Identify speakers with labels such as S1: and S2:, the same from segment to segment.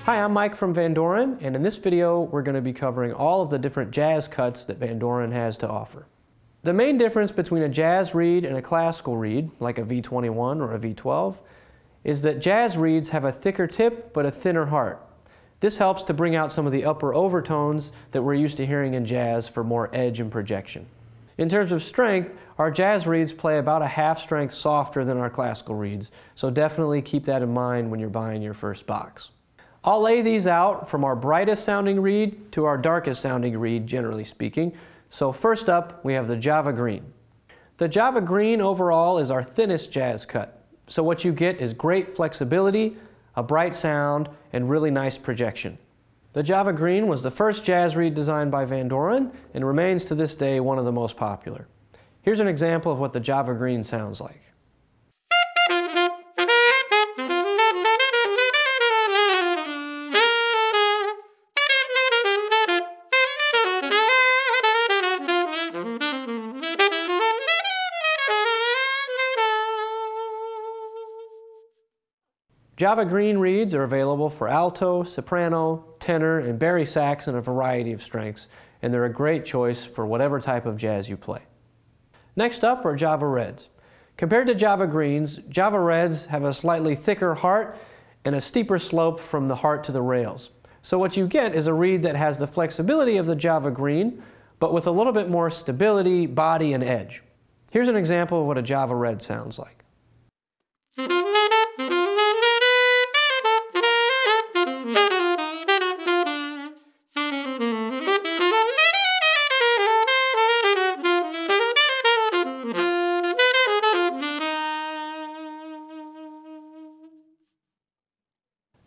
S1: Hi, I'm Mike from Vandoren, and in this video we're going to be covering all of the different jazz cuts that Vandoren has to offer. The main difference between a jazz reed and a classical reed, like a V21 or a V12, is that jazz reeds have a thicker tip but a thinner heart. This helps to bring out some of the upper overtones that we're used to hearing in jazz for more edge and projection. In terms of strength, our jazz reeds play about a half strength softer than our classical reeds, so definitely keep that in mind when you're buying your first box. I'll lay these out from our brightest sounding reed to our darkest sounding reed, generally speaking. So first up, we have the Java Green. The Java Green overall is our thinnest jazz cut. So what you get is great flexibility, a bright sound, and really nice projection. The Java Green was the first jazz reed designed by Vandoren and remains to this day one of the most popular. Here's an example of what the Java Green sounds like. Java Green reeds are available for alto, soprano, tenor, and bari sax in a variety of strengths, and they're a great choice for whatever type of jazz you play. Next up are Java Reds. Compared to Java Greens, Java Reds have a slightly thicker heart and a steeper slope from the heart to the rails. So what you get is a reed that has the flexibility of the Java Green, but with a little bit more stability, body, and edge. Here's an example of what a Java Red sounds like.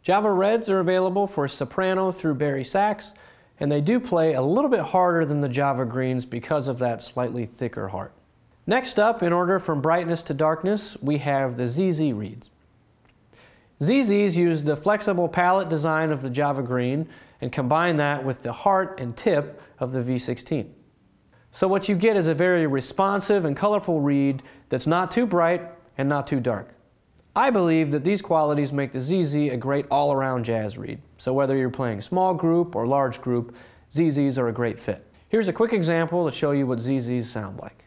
S1: Java Reds are available for soprano through bari sax, and they do play a little bit harder than the Java Greens because of that slightly thicker heart. Next up, in order from brightness to darkness, we have the ZZ reeds. ZZs use the flexible palette design of the Java Green and combine that with the heart and tip of the V16. So what you get is a very responsive and colorful reed that's not too bright and not too dark. I believe that these qualities make the ZZ a great all-around jazz reed. So whether you're playing small group or large group, ZZs are a great fit. Here's a quick example to show you what ZZs sound like.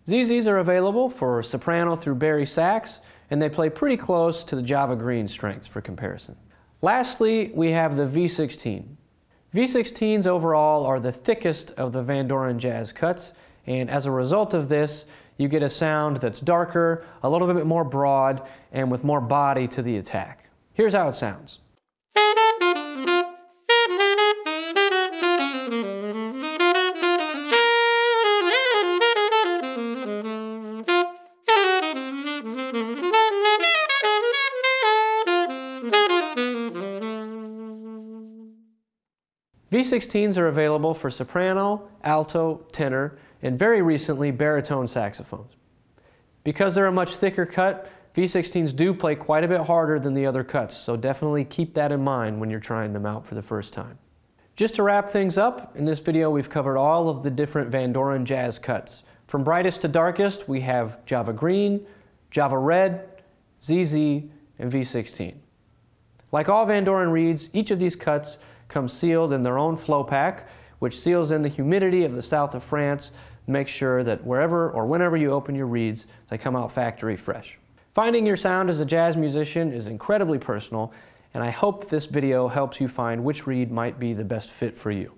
S1: ZZs are available for soprano through bari sax, and they play pretty close to the Java Green strengths for comparison. Lastly, we have the V16. V16s overall are the thickest of the Vandoren jazz cuts, and as a result of this, you get a sound that's darker, a little bit more broad, and with more body to the attack. Here's how it sounds. V16s are available for soprano, alto, tenor, and very recently baritone saxophones. Because they're a much thicker cut, V16s do play quite a bit harder than the other cuts, so definitely keep that in mind when you're trying them out for the first time. Just to wrap things up, in this video we've covered all of the different Vandoren jazz cuts. From brightest to darkest, we have Java Green, Java Red, ZZ, and V16. Like all Vandoren reeds, each of these cuts comes sealed in their own flow pack, which seals in the humidity of the south of France and makes sure that wherever or whenever you open your reeds, they come out factory fresh. Finding your sound as a jazz musician is incredibly personal, and I hope that this video helps you find which reed might be the best fit for you.